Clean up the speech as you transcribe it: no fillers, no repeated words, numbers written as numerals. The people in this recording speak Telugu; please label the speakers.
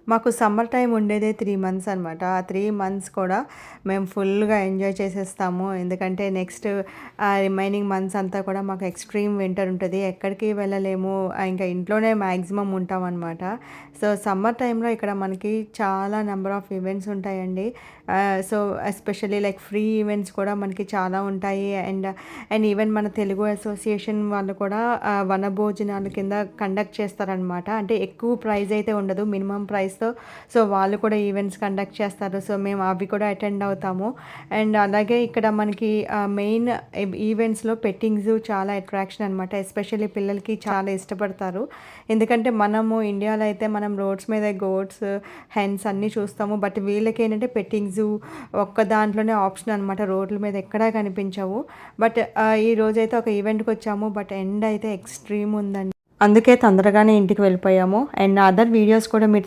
Speaker 1: మాకు సమ్మర్ టైం ఉండేదే 3 మంత్స్ అనమాట. ఆ 3 మంత్స్ కూడా మేము ఫుల్‌గా ఎంజాయ్ చేసేస్తాము. ఎందుకంటే నెక్స్ట్ రిమైనింగ్ మంత్స్ అంతా కూడా మాకు ఎక్స్‌ట్రీమ్ వింటర్ ఉంటది. ఎక్కడికి వెళ్ళలేము. ఇంకా ఇంట్లోనే మాక్సిమం ఉంటామనమాట. సో, సమ్మర్ టైంలో ఇక్కడ మనకి చాలా నంబర్ ఆఫ్ ఈవెంట్స్ ఉంటాయండి. So, especially like free events కూడా మనకి చాలా ఉంటాయి. అండ్ ఈవెన్ మన తెలుగు అసోసియేషన్ వాళ్ళు కూడా వనభోజనాల కింద కండక్ట్ చేస్తారనమాట. అంటే ఎక్కువ ప్రైజ్ అయితే ఉండదు. మినిమమ్ ప్రైస్‌తో సో, వాళ్ళు కూడా ఈవెంట్స్ కండక్ట్ చేస్తారు. సో, మేము అవి కూడా అటెండ్ అవుతాము. అండ్ అలాగే ఇక్కడ మనకి మెయిన్ ఈవెంట్స్‌లో పెట్టింగ్ జూ చాలా అట్రాక్షన్ అనమాట. ఎస్పెషల్లీ పిల్లలకి చాలా ఇష్టపడతారు. ఎందుకంటే మనము ఇండియాలో అయితే మనం రోడ్స్ మీద గోట్స్, హెన్స్ అన్నీ చూస్తాము. బట్ వీళ్ళకేంటంటే పెట్టింగ్ జూ ఒక్క దాంట్లోనే ఆప్షన్ అనమాట. రోడ్ల మీద ఎక్కడా కనిపించవు. బట్ ఈరోజైతే ఒక ఈవెంట్‌కి వచ్చాము. బట్ ఎండ్ అయితే ఎక్స్‌ట్రీమ్ ఉందండి. అందుకే తొందరగానే ఇంటికి వెళ్ళిపోయాము. అండ్ అదర్ వీడియోస్ కూడా మీరు